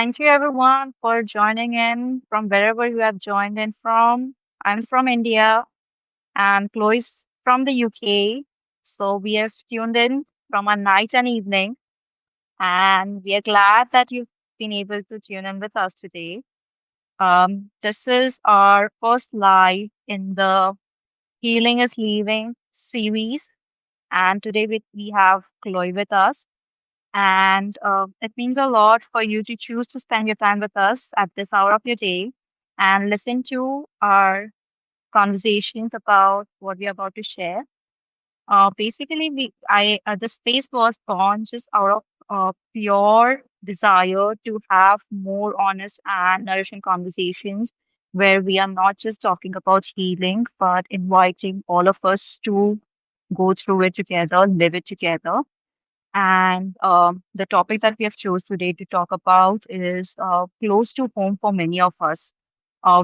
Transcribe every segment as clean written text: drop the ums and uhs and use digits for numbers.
Thank you everyone for joining in from wherever you have joined in from. I'm from India and Chloe's from the UK. So we have tuned in from our night and evening, and we are glad that you've been able to tune in with us today. This is our first live in the Healing is Leaving series, and today we have Chloe with us. And it means a lot for you to choose to spend your time with us at this hour of your day and listen to our conversations about what we're about to share. Basically, the space was born just out of pure desire to have more honest and nourishing conversations where we are not just talking about healing, but inviting all of us to go through it together, live it together. And the topic that we have chose today to talk about is close to home for many of us.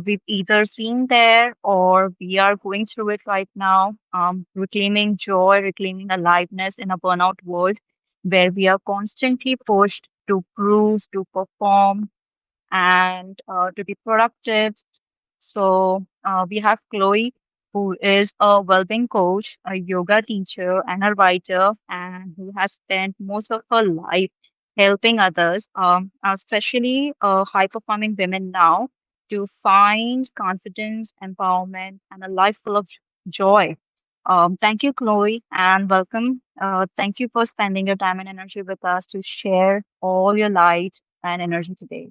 We've either seen there or we are going through it right now, reclaiming joy, reclaiming aliveness in a burnout world where we are constantly pushed to prove, to perform, and to be productive. So we have Chloe, who is a well-being coach, a yoga teacher, and a writer, and who has spent most of her life helping others, especially high-performing women now, to find confidence, empowerment, and a life full of joy. Thank you, Chloe, and welcome. Thank you for spending your time and energy with us to share all your light and energy today.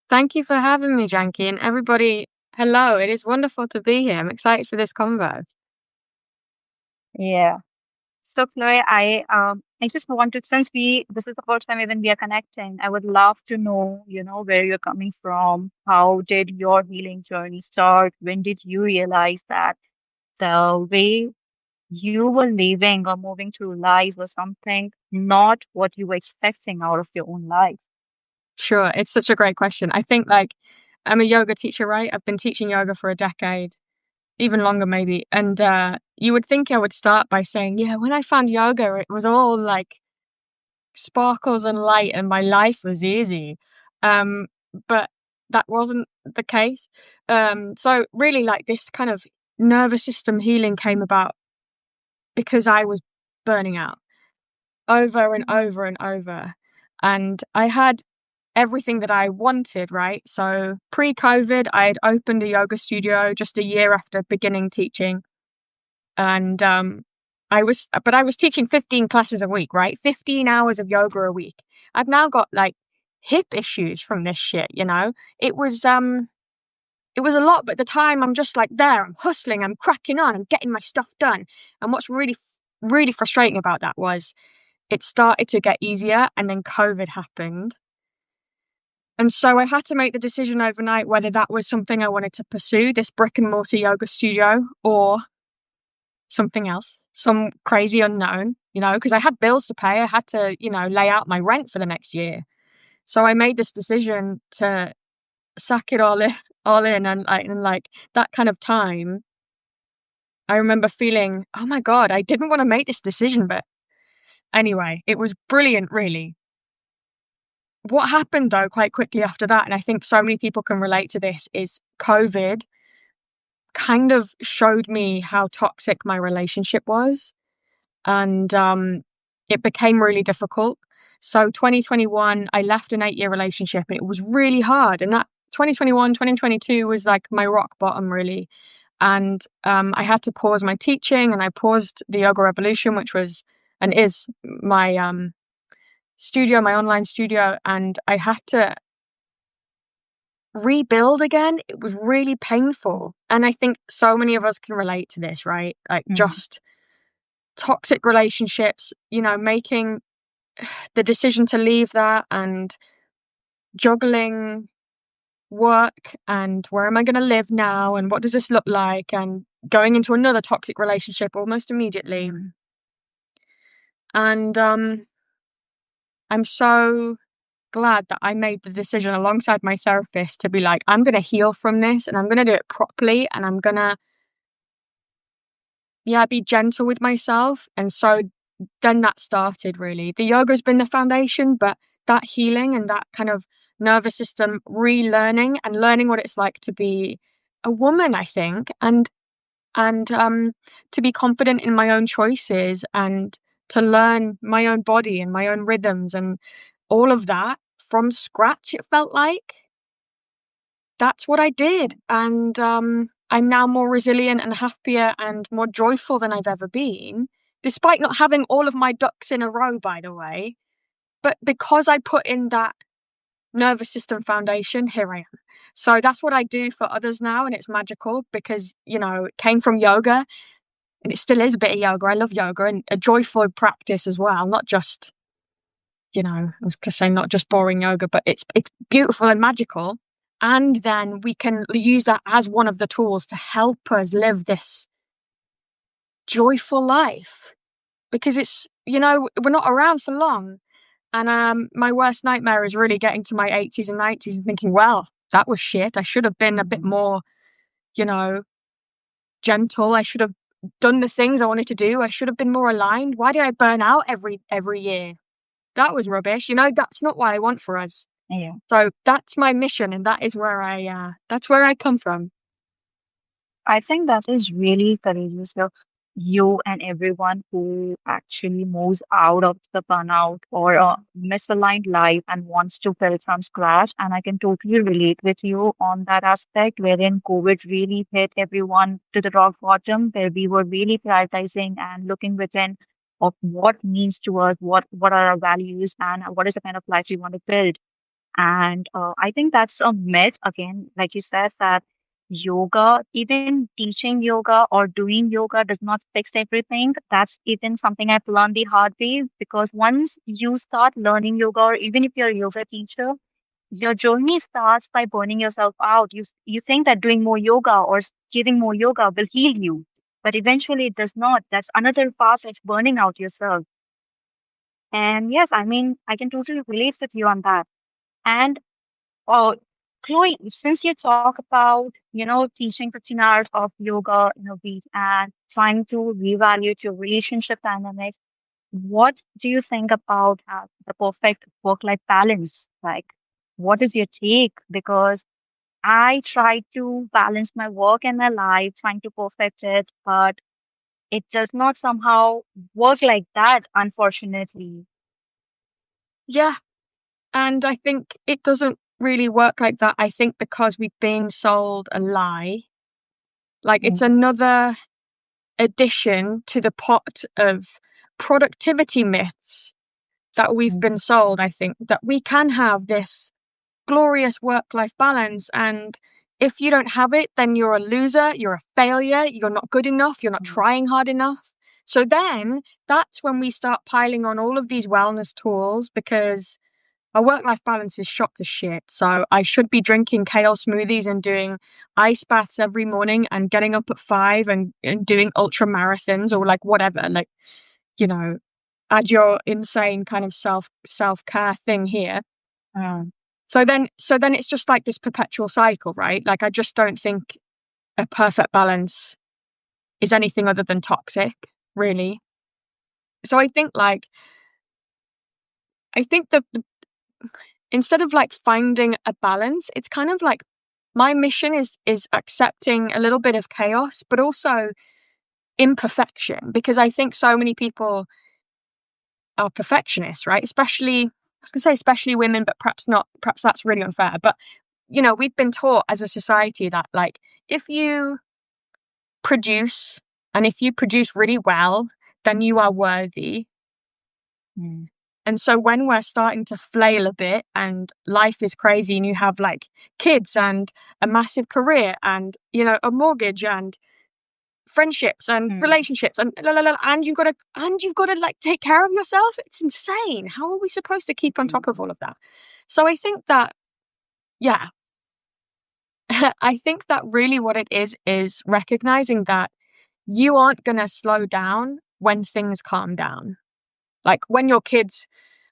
Thank you for having me, Janky, and everybody. Hello, it is wonderful to be here. I'm excited for this convo. Yeah. So, Chloe, I just want to, since this is the first time even we are connecting, I would love to know, where you're coming from. How did your healing journey start? When did you realize that the way you were living or moving through life was something not what you were expecting out of your own life? Sure, it's such a great question. I think, like, I'm a yoga teacher, right? I've been teaching yoga for a decade, even longer, maybe. And you would think I would start by saying, yeah, when I found yoga, it was all like sparkles and light, and my life was easy. Um, but that wasn't the case. So, really, like, this kind of nervous system healing came about because I was burning out over and Mhm. over and over. And I had everything that I wanted, right? So pre-COVID, I had opened a yoga studio just a year after beginning teaching. And I was teaching 15 classes a week, right? 15 hours of yoga a week. I've now got like hip issues from this shit, you know? It was it was a lot, but at the time I'm just like there, I'm hustling, I'm cracking on, I'm getting my stuff done. And what's really frustrating about that was it started to get easier and then COVID happened. And so I had to make the decision overnight whether that was something I wanted to pursue, this brick and mortar yoga studio, or something else, some crazy unknown, because I had bills to pay. I had to, lay out my rent for the next year. So I made this decision to suck it all in, and that kind of time. I remember feeling, oh my God, I didn't want to make this decision, but anyway, it was brilliant, really. What happened though quite quickly after that, and I think so many people can relate to this, is COVID kind of showed me how toxic my relationship was. And it became really difficult. So 2021, I left an 8-year relationship and it was really hard. And that 2021, 2022 was like my rock bottom, really. And I had to pause my teaching and I paused the Yoga Revolution, which was and is my studio, my online studio. And I had to rebuild again. It was really painful. And I think so many of us can relate to this, right? Like Mhm. just toxic relationships, making the decision to leave that and juggling work and where am I going to live now and what does this look like and going into another toxic relationship almost immediately. And I'm so glad that I made the decision alongside my therapist to be like, I'm going to heal from this and I'm going to do it properly and I'm going to, yeah, be gentle with myself. And so then that started really. The yoga's been the foundation, but that healing and that kind of nervous system relearning and learning what it's like to be a woman, I think, and to be confident in my own choices and to learn my own body and my own rhythms and all of that from scratch, it felt like. That's what I did. And I'm now more resilient and happier and more joyful than I've ever been, despite not having all of my ducks in a row, by the way. But because I put in that nervous system foundation, here I am. So that's what I do for others now. And it's magical because, it came from yoga and it still is a bit of yoga. I love yoga and a joyful practice as well, not just, I was going to say not just boring yoga, but it's beautiful and magical. And then we can use that as one of the tools to help us live this joyful life because we're not around for long. And my worst nightmare is really getting to my 80s and 90s and thinking, well, that was shit. I should have been a bit more, you know, gentle. I should have done the things I wanted to do. I should have been more aligned. Why did I burn out every year? That was rubbish. That's not what I want for us. Yeah. So that's my mission, and that is where that's where I come from. I think that is really courageous of you and everyone who actually moves out of the burnout or a misaligned life and wants to build from scratch. And I can totally relate with you on that aspect, wherein COVID really hit everyone to the rock bottom, where we were really prioritizing and looking within of what means to us, what are our values, and what is the kind of life we want to build. And I think that's a myth, again, like you said, that yoga, even teaching yoga or doing yoga does not fix everything. That's even something I've learned the hard way because once you start learning yoga, or even if you're a yoga teacher, your journey starts by burning yourself out. You think that doing more yoga or giving more yoga will heal you, but eventually it does not. That's another path that's burning out yourself. And yes, I mean, I can totally relate with you on that. And oh, Chloe, since you talk about, teaching 15 hours of yoga in a week and trying to reevaluate your relationship dynamics, what do you think about the perfect work-life balance? Like, what is your take? Because I try to balance my work and my life, trying to perfect it, but it does not somehow work like that, unfortunately. Yeah, and I think it doesn't really work like that. I think because we've been sold a lie, like it's Mm, another addition to the pot of productivity myths that we've mm, been sold. I think that we can have this glorious work-life balance, and if you don't have it, then you're a loser, you're a failure, you're not good enough, you're not mm, trying hard enough. So then that's when we start piling on all of these wellness tools because our work-life balance is shot to shit. So I should be drinking kale smoothies and doing ice baths every morning and getting up at 5 and doing ultra marathons or like whatever, like, you know, add your insane kind of self-care thing here. mm. So then it's just like this perpetual cycle, right? Like I just don't think a perfect balance is anything other than toxic, really. So I think the instead of like finding a balance, it's kind of like my mission is accepting a little bit of chaos, but also imperfection, because I think so many people are perfectionists, right? Especially, I was going to say especially women, but perhaps not. Perhaps that's really unfair. But we've been taught as a society that like if you produce and if you produce really well, then you are worthy. Mm, And so when we're starting to flail a bit and life is crazy and you have like kids and a massive career and, a mortgage and friendships and mm, relationships and la, la, la, and you've got to like take care of yourself. It's insane. How are we supposed to keep on top mm, of all of that? So I think that, yeah, I think that really what it is recognizing that you aren't going to slow down when things calm down. Like when your kids,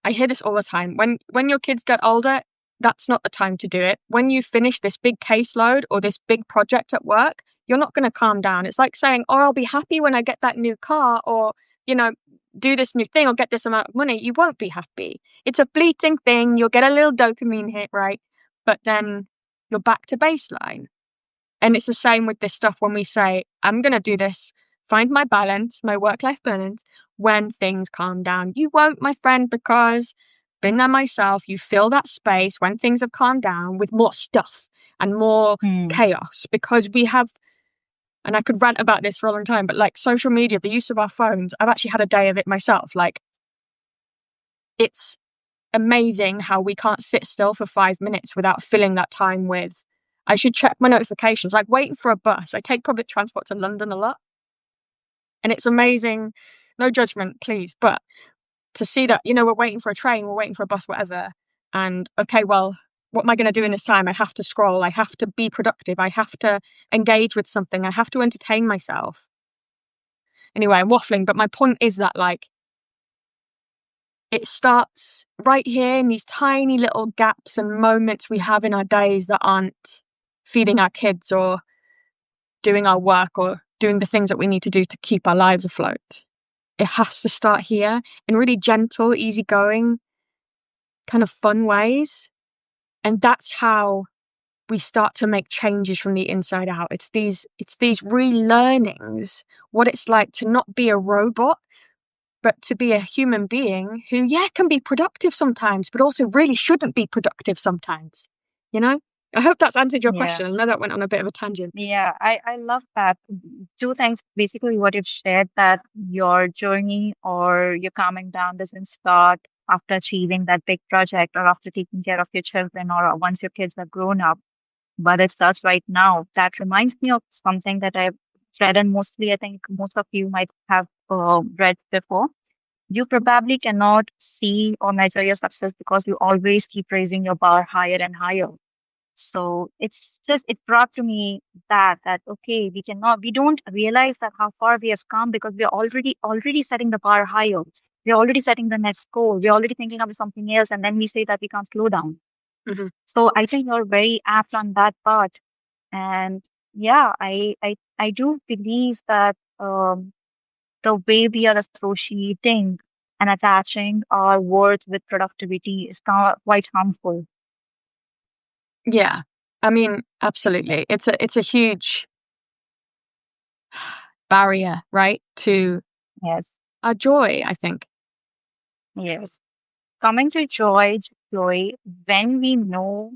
I hear this all the time. When your kids get older, that's not the time to do it. When you finish this big caseload or this big project at work, you're not going to calm down. It's like saying, "Oh, I'll be happy when I get that new car," or you know, do this new thing or get this amount of money, you won't be happy. It's a fleeting thing. You'll get a little dopamine hit, right? But then you're back to baseline. And it's the same with this stuff when we say, I'm going to do this, find my balance, my work-life balance when things calm down. You won't, my friend, because been there myself. You fill that space when things have calmed down with more stuff and more Hmm. chaos because we have, and I could rant about this for a long time, but like social media, the use of our phones, I've actually had a day of it myself. Like, it's amazing how we can't sit still for 5 minutes without filling that time with, I should check my notifications, like waiting for a bus. I take public transport to London a lot, and it's amazing. No judgment, please. But to see that, we're waiting for a train, we're waiting for a bus, whatever. And okay, well, what am I going to do in this time? I have to scroll. I have to be productive. I have to engage with something. I have to entertain myself. Anyway, I'm waffling, but my point is that, like, it starts right here in these tiny little gaps and moments we have in our days that aren't feeding our kids or doing our work or doing the things that we need to do to keep our lives afloat. It has to start here in really gentle, easygoing, kind of fun ways. And that's how we start to make changes from the inside out. It's these relearnings, what it's like to not be a robot, but to be a human being who, yeah, can be productive sometimes, but also really shouldn't be productive sometimes. You know? I hope that's answered your Yeah. question. I know that went on a bit of a tangent. Yeah, I love that. Two things, basically what you've shared, that your journey or your calming down doesn't start after achieving that big project or after taking care of your children or once your kids are grown up, but it starts right now. That reminds me of something that I've read, and mostly I think most of you might have read before. You probably cannot see or measure your success because you always keep raising your bar higher and higher. So it's just, it brought to me that okay, we don't realize that how far we have come because we are already setting the bar higher. We're already setting the next goal. We're already thinking of something else, and then we say that we can't slow down. Mm-hmm. So I think you're very apt on that part. And yeah, I do believe that the way we are associating and attaching our worth with productivity is quite harmful. Yeah. I mean, absolutely. It's a huge barrier, right, to Yes, our joy, I think. yes. Coming to joy, when we know,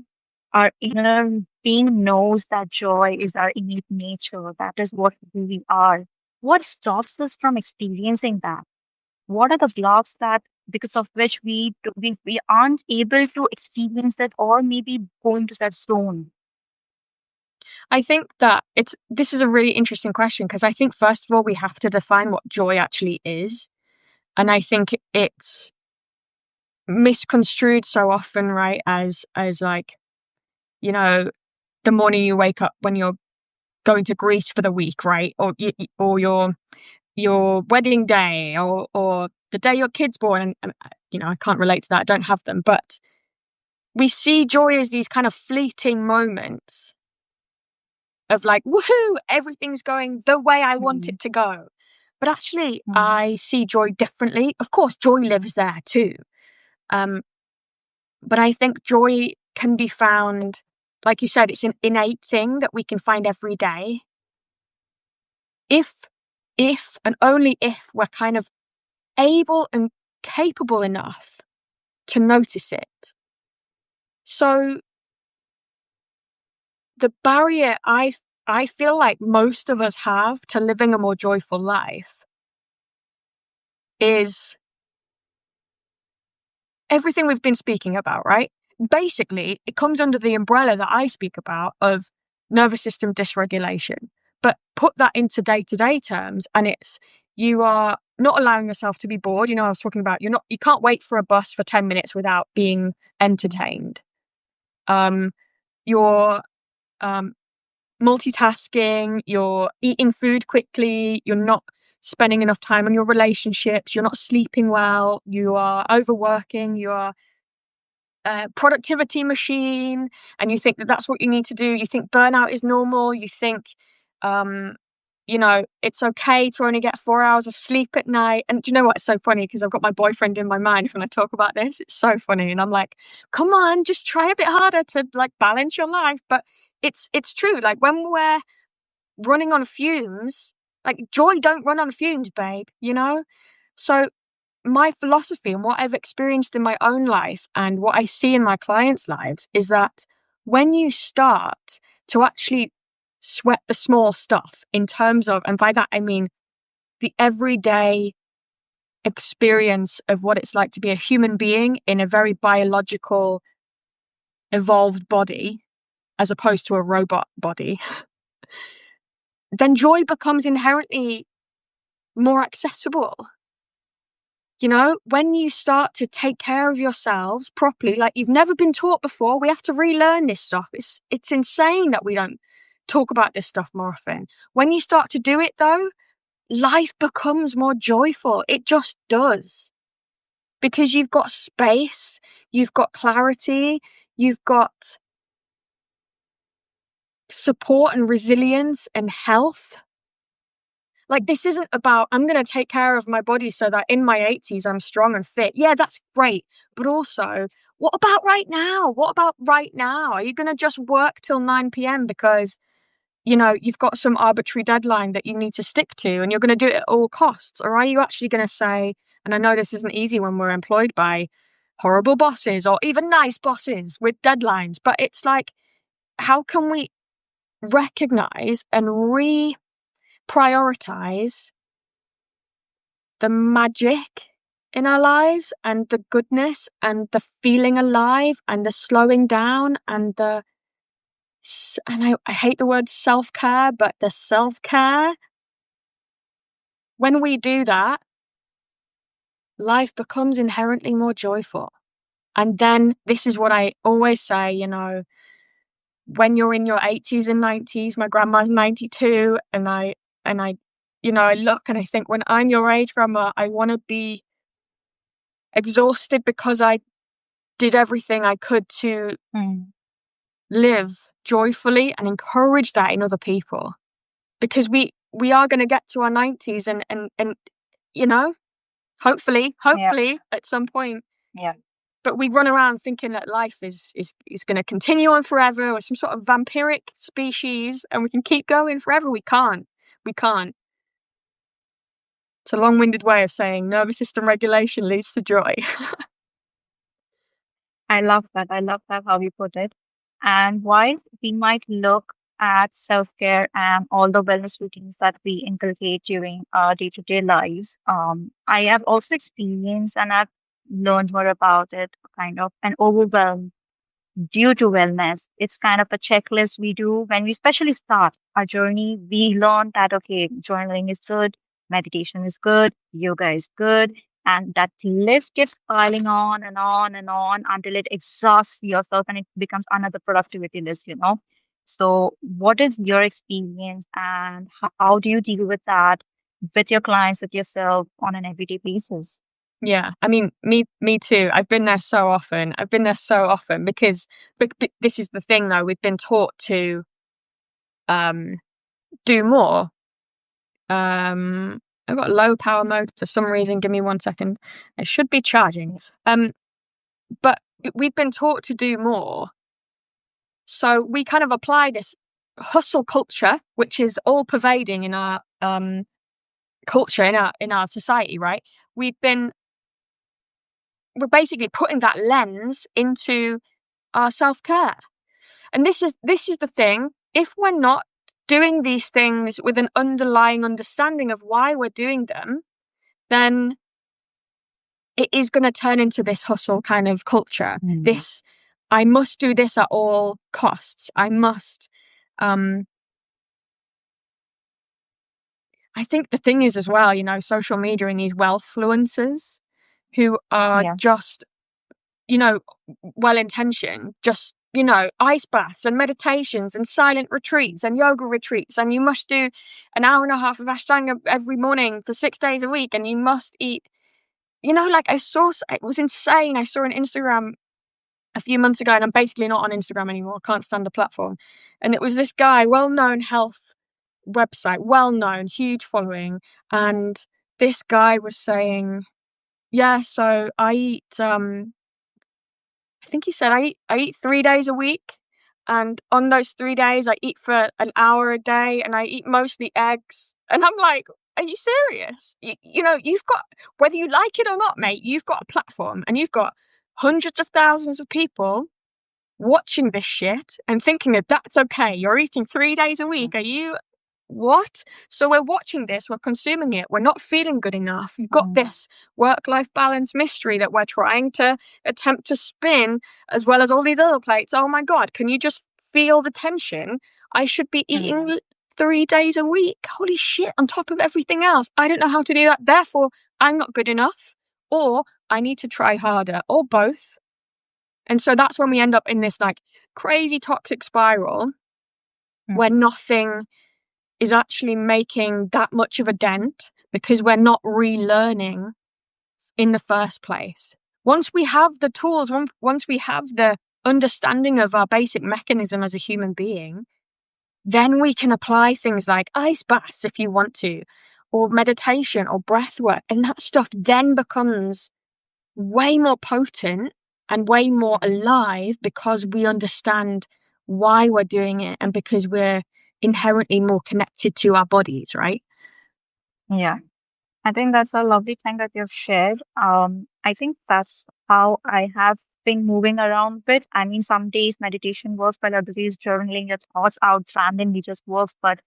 our inner being knows that joy is our innate nature, that is what we are. What stops us from experiencing that? What are the blocks that, because of which we aren't able to experience that, or maybe go into that zone? I think that this is a really interesting question because I think first of all we have to define what joy actually is. And I think it's misconstrued so often, right, as like, you know, the morning you wake up when you're going to Greece for the week, right? Or your wedding day or the day your kid's born and I can't relate to that. I don't have them, but we see joy as these kind of fleeting moments of like, woohoo, everything's going the way I want Mm, it to go. But actually, mm, I see joy differently. Of course, joy lives there too. Um, but I think joy can be found, like you said, it's an innate thing that we can find every day. If, and only if we're kind of able and capable enough to notice it. So the barrier I feel like most of us have to living a more joyful life is everything we've been speaking about, right? Basically, it comes under the umbrella that I speak about of nervous system dysregulation. But put that into day-to-day terms, and it's you are not allowing yourself to be bored. I was talking about you can't wait for a bus for 10 minutes without being entertained. You're um, multitasking, you're eating food quickly, you're not spending enough time on your relationships, you're not sleeping well, you are overworking, you are productivity machine, and you think that that's what you need to do. You think burnout is normal. You think, um, it's okay to only get 4 hours of sleep at night. And do you know what's so funny? Because I've got my boyfriend in my mind when I talk about this. It's so funny. And I'm like, come on, just try a bit harder to like balance your life. But it's true. Like when we're running on fumes, like joy don't run on fumes, babe, So my philosophy and what I've experienced in my own life and what I see in my clients' lives is that when you start to actually sweat the small stuff in terms of, and by that I mean the everyday experience of what it's like to be a human being in a very biological, evolved body, as opposed to a robot body, then joy becomes inherently more accessible. When you start to take care of yourselves properly, like you've never been taught before, we have to relearn this stuff. It's insane that we don't talk about this stuff more often. When you start to do it, though, life becomes more joyful. It just does. Because you've got space, you've got clarity, you've got support and resilience and health. Like, this isn't about, I'm going to take care of my body so that in my 80s, I'm strong and fit. Yeah, that's great. But also, what about right now? What about right now? Are you going to just work till 9 p.m. because, you've got some arbitrary deadline that you need to stick to and you're going to do it at all costs? Or are you actually going to say, and I know this isn't easy when we're employed by horrible bosses or even nice bosses with deadlines, but it's like, how can we recognize and prioritize the magic in our lives and the goodness and the feeling alive and the slowing down and I hate the word self-care, but the self-care. When we do that, life becomes inherently more joyful. And then this is what I always say, when you're in your 80s and 90s, my grandma's 92, and I I look and I think, when I'm your age, grandma, I want to be exhausted because I did everything I could to live joyfully and encourage that in other people. Because we are going to get to our 90s and hopefully Yeah. at some point. Yeah. But we run around thinking that life is going to continue on forever, or some sort of vampiric species, and we can keep going forever. We can't. We can't. It's a long-winded way of saying nervous system regulation leads to joy. I love that. I love that how you put it. And while we might look at self-care and all the wellness routines that we inculcate during our day-to-day lives, I have also experienced and I've learned more about it, kind of an overwhelm due to wellness. It's kind of a checklist we do when we especially start our journey. We learn that, okay, journaling is good, meditation is good, yoga is good. And that list keeps piling on and on and on until it exhausts yourself and it becomes another productivity list. So, what is your experience and how do you deal with that with your clients, with yourself on an everyday basis? Yeah, I mean, me too. I've been there so often. Because this is the thing, though. We've been taught to do more. I've got low power mode for some reason. Give me 1 second. It should be charging. But we've been taught to do more. So we kind of apply this hustle culture, which is all pervading in our culture, in our society, right? We're basically putting that lens into our self-care. And this is the thing. If we're not doing these things with an underlying understanding of why we're doing them, then it is going to turn into this hustle kind of culture. This, I must do this at all costs. I must. I think the thing is as well, social media and these wealthfluencers who are Yeah. just, well-intentioned, just, ice baths and meditations and silent retreats and yoga retreats. And you must do an hour and a half of Ashtanga every morning for 6 days a week. And you must eat, like it was insane. I saw on Instagram a few months ago, and I'm basically not on Instagram anymore. I can't stand the platform. And it was this guy, well-known health website, well known, huge following, and this guy was saying, yeah, so I eat I think he said I eat 3 days a week, and on those 3 days I eat for an hour a day, and I eat mostly eggs. And I'm like, are you serious? You know, you've got, whether you like it or not, mate, you've got a platform, and you've got hundreds of thousands of people watching this shit and thinking that that's okay. You're eating 3 days a week. Are you what? So we're watching this, we're consuming it, we're not feeling good enough. You've got this work-life balance mystery that we're trying to attempt to spin, as well as all these other plates. Oh my God, can you just feel the tension? I should be eating 3 days a week. Holy shit, on top of everything else. I don't know how to do that. Therefore, I'm not good enough, or I need to try harder, or both. And so that's when we end up in this like crazy toxic spiral where nothing is actually making that much of a dent because we're not relearning in the first place. Once we have the tools, once we have the understanding of our basic mechanism as a human being, then we can apply things like ice baths if you want to, or meditation or breath work. And that stuff then becomes way more potent and way more alive because we understand why we're doing it and because we're inherently more connected to our bodies, right? Yeah. I think that's a lovely thing that you've shared. I think that's how I have been moving around with. I mean, some days meditation works, while other days journaling your thoughts out randomly just works. But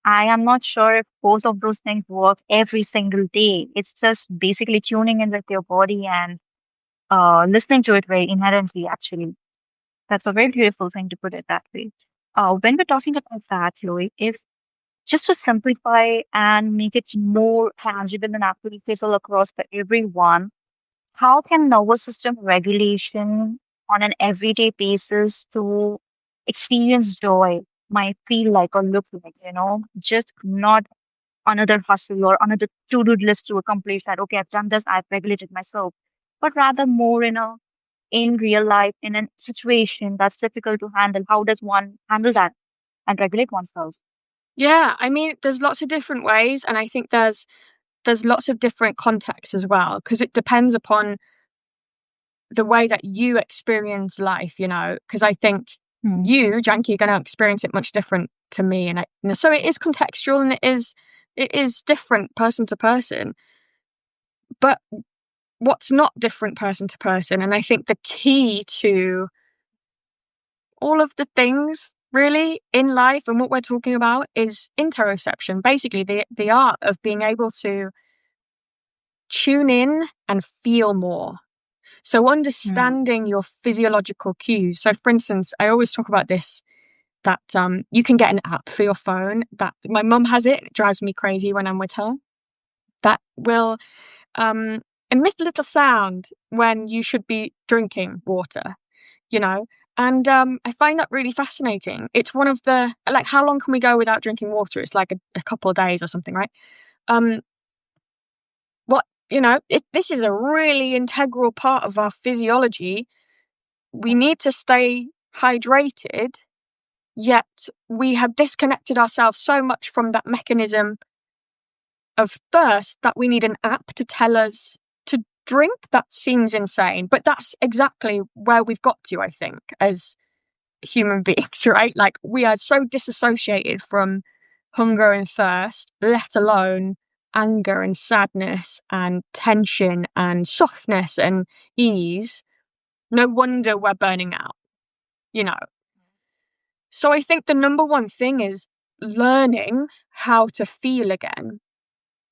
I am not sure if both of those things work every single day. It's just basically tuning in with your body and listening to it very inherently, actually. That's a very beautiful thing to put it that way. When we're talking about that, Chloe, if just to simplify and make it more tangible and applicable across the everyone, how can nervous system regulation on an everyday basis to experience joy might feel like or look like, just not another hustle or another to-do list to accomplish that, okay, I've done this, I've regulated myself, but rather more in real life, in a situation that's difficult to handle. How does one handle that and regulate oneself? Yeah, I mean, there's lots of different ways, and I think there's lots of different contexts as well, because it depends upon the way that you experience life, you know, because I think you, Janky, are going to experience it much different to me. And so it is contextual and it is different person to person. But what's not different person to person? And I think the key to all of the things really in life and what we're talking about is interoception, basically the art of being able to tune in and feel more. So understanding your physiological cues. So for instance, I always talk about this, that you can get an app for your phone that my mum has it. It drives me crazy when I'm with her. That will emit a little sound when you should be drinking water, you know. And I find that really fascinating. It's one of the, like, how long can we go without drinking water? It's like a couple of days or something, right? Um, what, this is a really integral part of our physiology. We need to stay hydrated, yet we have disconnected ourselves so much from that mechanism of thirst that we need an app to tell us to drink. That seems insane, but that's exactly where we've got to, I think, as human beings, right? Like, we are so disassociated from hunger and thirst, let alone anger and sadness and tension and softness and ease. No wonder we're burning out, you know. So I think the number one thing is learning how to feel again.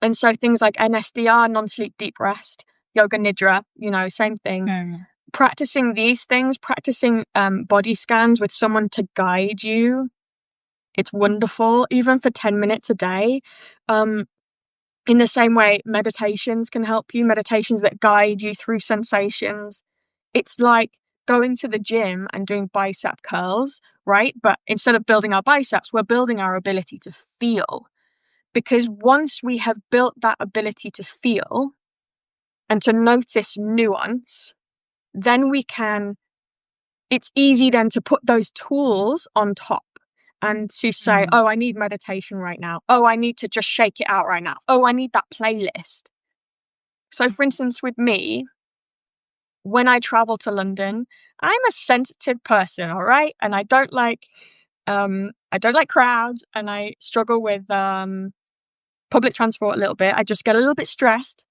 And so things like NSDR, non-sleep deep rest, yoga nidra, same thing. Practicing these things, practicing body scans with someone to guide you. It's wonderful, even for 10 minutes a day. In the same way, meditations can help you, meditations that guide you through sensations. It's like going to the gym and doing bicep curls, right? But instead of building our biceps, we're building our ability to feel. Because once we have built that ability to feel and to notice nuance, then it's easy then to put those tools on top and to say, Mm. oh, I need meditation right now. Oh, I need to just shake it out right now. Oh, I need that playlist. So, for instance, with me, when I travel to London, I'm a sensitive person, all right? And I don't like crowds, and I struggle with public transport a little bit. I just get a little bit stressed.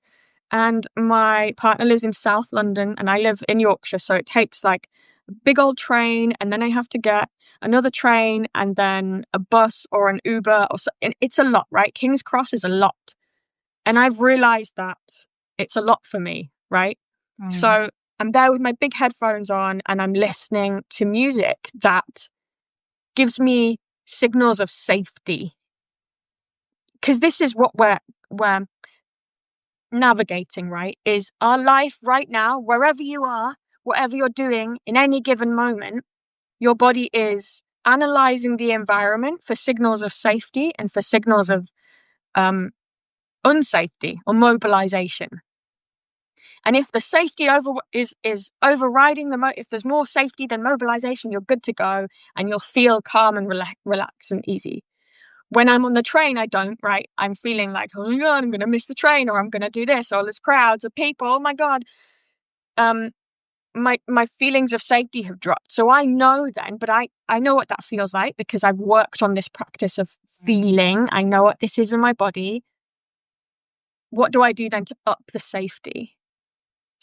And my partner lives in South London and I live in Yorkshire, so it takes like a big old train, and then I have to get another train and then a bus or an Uber or so. And it's a lot, right? King's Cross is a lot. And I've realized that it's a lot for me, right? Mm. So I'm there with my big headphones on and I'm listening to music that gives me signals of safety. Because this is what we're navigating, right? Is our life right now, wherever you are, whatever you're doing in any given moment, your body is analyzing the environment for signals of safety and for signals of um, unsafety or mobilization. And if the safety is overriding if there's more safety than mobilization, you're good to go and you'll feel calm and relaxed and easy. When I'm on the train, I don't, right? I'm feeling like, oh my God, I'm going to miss the train, or I'm going to do this, or there's crowds of people. Oh my God. Um, my feelings of safety have dropped. So I know then, but I know what that feels like because I've worked on this practice of feeling. I know what this is in my body. What do I do then to up the safety?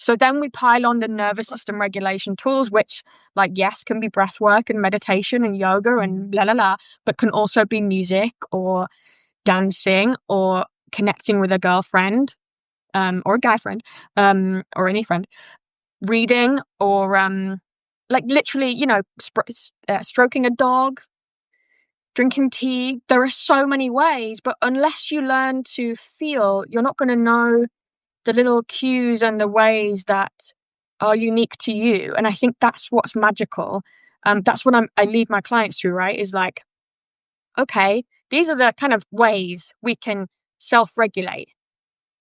So then we pile on the nervous system regulation tools, which, like, yes, can be breath work and meditation and yoga and la la la, but can also be music or dancing or connecting with a girlfriend, or a guy friend, or any friend, reading, or like literally, stroking a dog, drinking tea. There are so many ways, but unless you learn to feel, you're not going to know the little cues and the ways that are unique to you. And I think that's what's magical. That's what I lead my clients through, right? Is like, okay, these are the kind of ways we can self-regulate.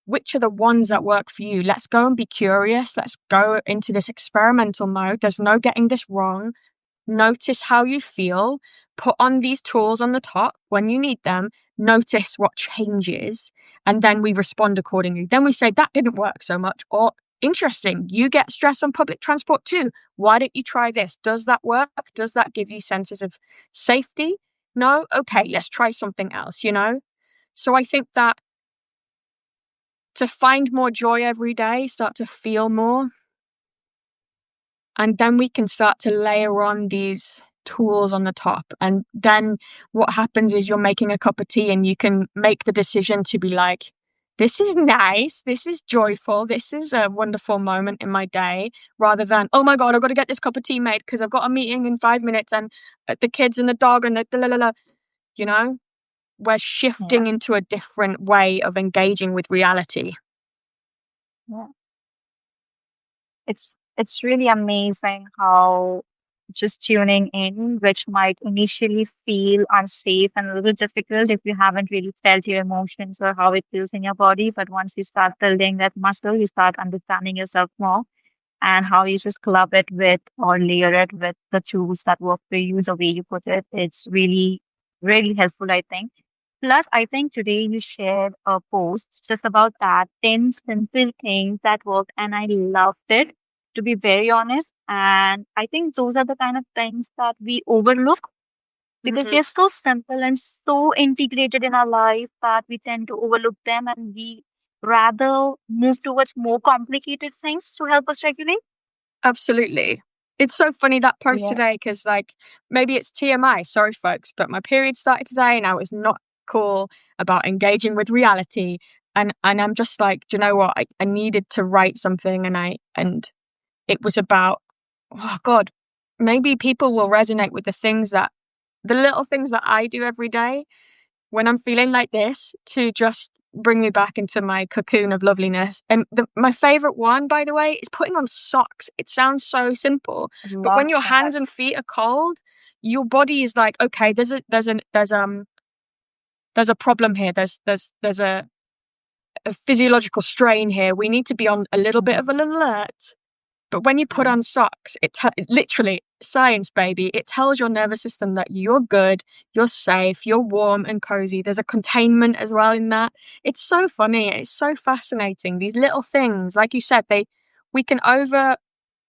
Which are the ones that work for you? Let's go and be curious. Let's go into this experimental mode. There's no getting this wrong. Notice how you feel. Put on these tools on the top when you need them. Notice what changes. And then we respond accordingly. Then we say, that didn't work so much. Or, interesting, you get stressed on public transport too. Why don't you try this? Does that work? Does that give you senses of safety? No? Okay, let's try something else, you know? So I think that to find more joy every day, start to feel more, and then we can start to layer on these tools on the top. And then what happens is you're making a cup of tea and you can make the decision to be like, this is nice, this is joyful, this is a wonderful moment in my day, rather than, oh my God, I've got to get this cup of tea made because I've got a meeting in 5 minutes and the kids and the dog and the la la la. You know, we're Yeah. shifting into a different way of engaging with reality. Yeah. It's really amazing how just tuning in, which might initially feel unsafe and a little difficult if you haven't really felt your emotions or how it feels in your body. But once you start building that muscle, you start understanding yourself more and how you just club it with or layer it with the tools that work for you, the way you put it. It's really, really helpful, I think. Plus, I think today you shared a post just about that 10 simple things that work, and I loved it, to be very honest. And I think those are the kind of things that we overlook because Mm-hmm. they're so simple and so integrated in our life that we tend to overlook them and we rather move towards more complicated things to help us regulate. Absolutely. It's so funny that post Yeah. today because, like, maybe it's TMI, sorry, folks, but my period started today and I was not cool about engaging with reality. And I'm just like, do you know what? I needed to write something and it was about, oh God, maybe people will resonate with the little things that I do every day when I'm feeling like this to just bring me back into my cocoon of loveliness. And my favorite one, by the way, is putting on socks. It sounds so simple, I but love when your that. hands and feet are cold, your body is like, okay, there's a problem here. There's a physiological strain here. We need to be on a little bit Mm, of an alert. But when you put mm, on socks, it literally science, baby. It tells your nervous system that you're good, you're safe, you're warm and cozy. There's a containment as well in that. It's so funny. It's so fascinating. These little things, like you said, we can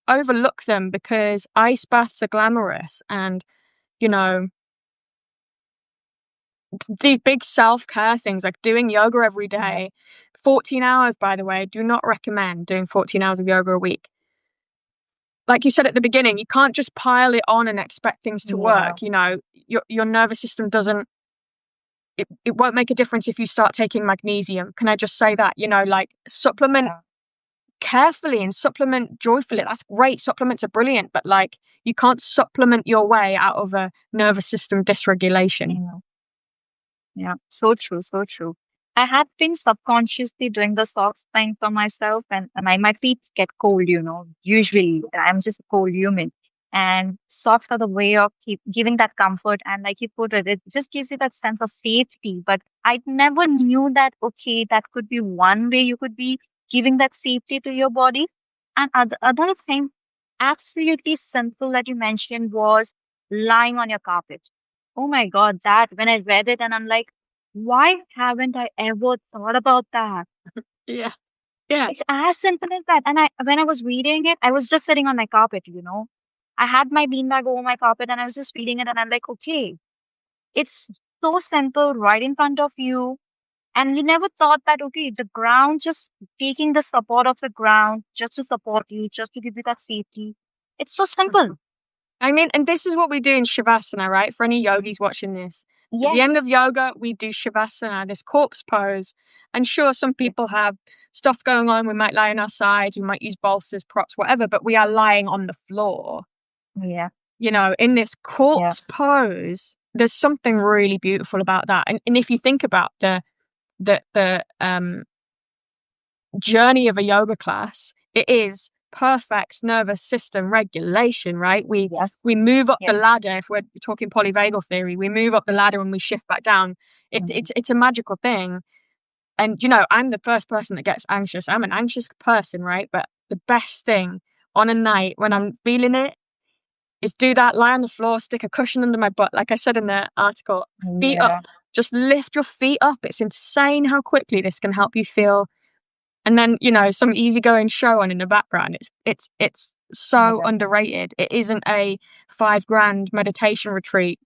overlook them because ice baths are glamorous, and you know, these big self-care things like doing yoga every Yeah. day. 14 hours, by the way. Do not recommend doing 14 hours of yoga a week. Like you said at the beginning, you can't just pile it on and expect things to Yeah. work. Your nervous system doesn't, it won't make a difference if you start taking magnesium. Can I just say that? Like, supplement Yeah. carefully and supplement joyfully. That's great. Supplements are brilliant, but like, you can't supplement your way out of a nervous system dysregulation. Yeah. Yeah, so true, so true. I had been subconsciously doing the socks thing for myself, and my feet get cold, Usually, I'm just a cold human. And socks are the way of keep giving that comfort. And like you put it just gives you that sense of safety. But I never knew that, okay, that could be one way you could be giving that safety to your body. And other thing, absolutely simple that you mentioned was lying on your carpet. Oh my God, that when I read it and I'm like, why haven't I ever thought about that? Yeah. Yeah. It's as simple as that. And when I was reading it, I was just sitting on my carpet. I had my beanbag over my carpet and I was just reading it and I'm like, okay, it's so simple right in front of you. And you never thought that, okay, the ground, just taking the support of the ground just to support you, just to give you that safety. It's so simple. I mean, and this is what we do in Shavasana, right? For any yogis watching this. At the end Yes. of yoga, we do Shavasana, this corpse pose. And sure, some Yes. people have stuff going on. We might lie on our sides, we might use bolsters, props, whatever, but we are lying on the floor. Yeah. In this Yeah. corpse pose, there's something really beautiful about that. And if you think about the journey of a yoga class, it is perfect nervous system regulation, right? We Yes. we move up the Yes. ladder. If we're talking polyvagal theory, we move up the ladder and we shift back down. Mhm. It's a magical thing. And I'm the first person that gets anxious. I'm an anxious person, right? But the best thing on a night when I'm feeling it is do that, lie on the floor, stick a cushion under my butt, like I said in the article, feet up. Yeah. Just lift your feet up. It's insane how quickly this can help you feel. And then, some easygoing show on in the background. It's so Yeah. underrated. It isn't a 5 grand meditation retreat.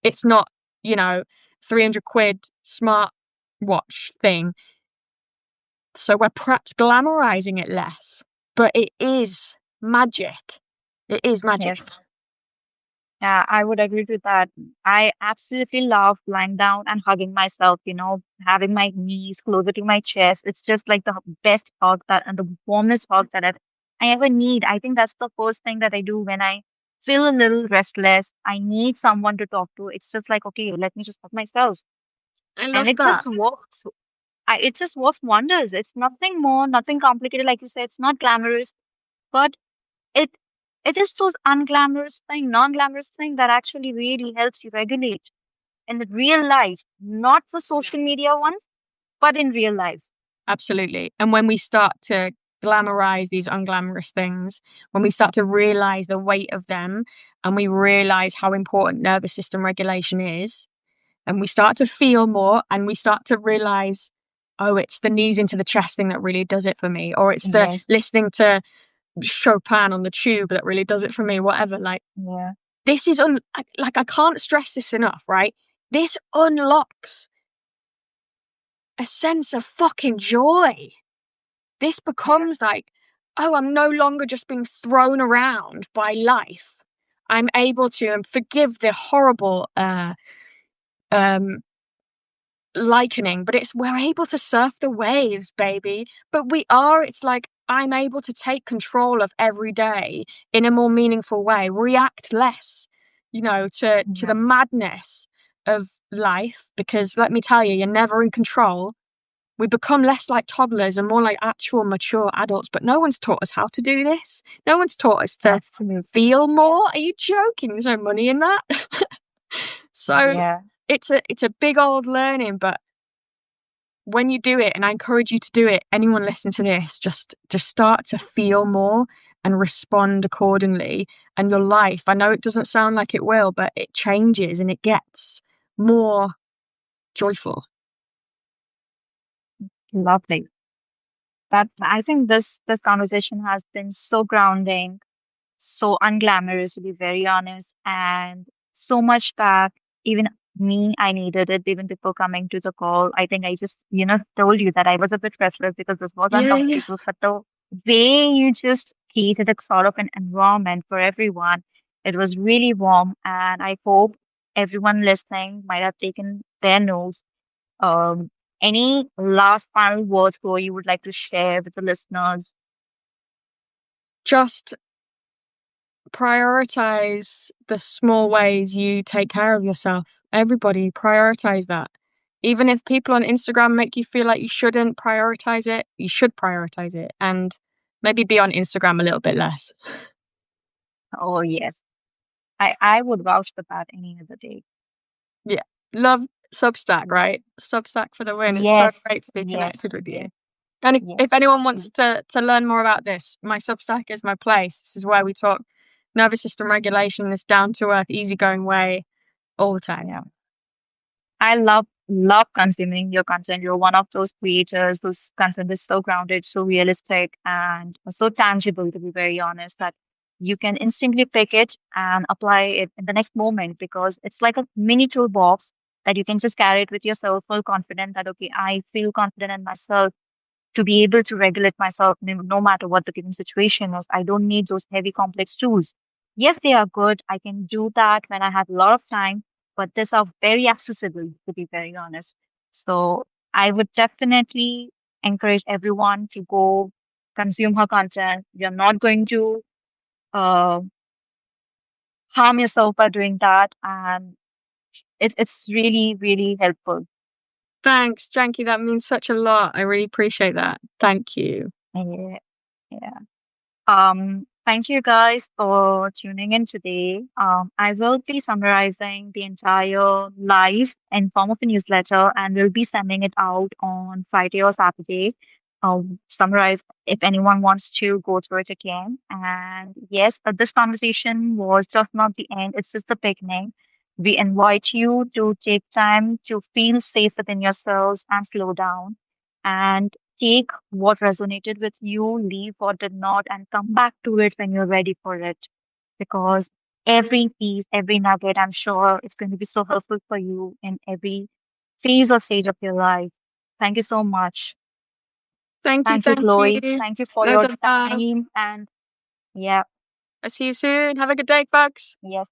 It's not, you know, 300 quid smart watch thing. So we're perhaps glamorizing it less, but it is magic. It is magic. Yes. Yeah, I would agree with that. I absolutely love lying down and hugging myself, having my knees closer to my chest. It's just like the best hug that and the warmest hug that I ever need. I think that's the first thing that I do when I feel a little restless. I need someone to talk to. It's just like, okay, let me just hug myself. I And love it just that. works. It just works wonders. It's nothing more, nothing complicated. Like you said, it's not glamorous, but it it is those unglamorous thing, non-glamorous thing that actually really helps you regulate in the real life, not the social media ones, but in real life. Absolutely. And when we start to glamorize these unglamorous things, when we start to realize the weight of them, and we realize how important nervous system regulation is, and we start to feel more, and we start to realize, oh, it's the knees into the chest thing that really does it for me, or it's the Yes. listening to Chopin on the tube that really does it for me, whatever. Like, Yeah. this is like, I can't stress this enough, right? This unlocks a sense of fucking joy. This Yeah. becomes like, oh, I'm no longer just being thrown around by life. I'm able to forgive the horrible um likening, but it's we're able to surf the waves, baby. But it's like I'm able to take control of every day in a more meaningful way, react less, to Yeah. the madness of life, because let me tell you, you're never in control. We become less like toddlers and more like actual mature adults, but no one's taught us how to do this. No one's taught us to Absolutely. feel more. Are you joking? There's no money in that. So Yeah. it's a big old learning, but when you do it, and I encourage you to do it, anyone listening to this, just start to feel more and respond accordingly. And your life, I know it doesn't sound like it will, but it changes and it gets more joyful. Lovely. That I think this conversation has been so grounding, so unglamorous, to be very honest, and so much that even me, I needed it even before coming to the call. I think I just, told you that I was a bit restless because this was Yeah, yeah. uncomfortable, but the way you just created a sort of an environment for everyone, it was really warm, and I hope everyone listening might have taken their notes. Um, any last final words, Chloe, you would like to share with the listeners? Just prioritize the small ways you take care of yourself. Everybody prioritize that. Even if people on Instagram make you feel like you shouldn't prioritize it, you should prioritize it, and maybe be on Instagram a little bit less. Oh, yes. I would vouch for that any other day. Yeah. Love Substack, right? Substack for the win. It's so Yes, great to be yes, connected with you. And yes. if anyone wants to learn more about this, my Substack is my place. This is where we talk nervous system regulation in this down to earth, easygoing way all the time. Yeah. I love consuming your content. You're one of those creators whose content is so grounded, so realistic, and so tangible, to be very honest, that you can instantly pick it and apply it in the next moment because it's like a mini toolbox that you can just carry it with yourself, full confident that okay, I feel confident in myself to be able to regulate myself no matter what the given situation is. I don't need those heavy complex tools. Yes, they are good. I can do that when I have a lot of time, but these are very accessible, to be very honest. So I would definitely encourage everyone to go consume her content. You're not going to uh, harm yourself by doing that. And it's really, really helpful. Thanks, Janky. That means such a lot. I really appreciate that. Thank you. Yeah. Yeah. Thank you guys for tuning in today. I will be summarizing the entire live in form of a newsletter and we'll be sending it out on Friday or Saturday. Summarize if anyone wants to go through it again. And yes, this conversation was just not the end, it's just the beginning. We invite you to take time to feel safe within yourselves and slow down. And take what resonated with you, leave what did not, and come back to it when you're ready for it. Because every piece, every nugget, I'm sure it's going to be so helpful for you in every phase or stage of your life. Thank you so much. Thank you. Thank you, Thank Chloe. you. Thank you for Loads your of love. time. And yeah, I'll see you soon. Have a good day, folks. yes.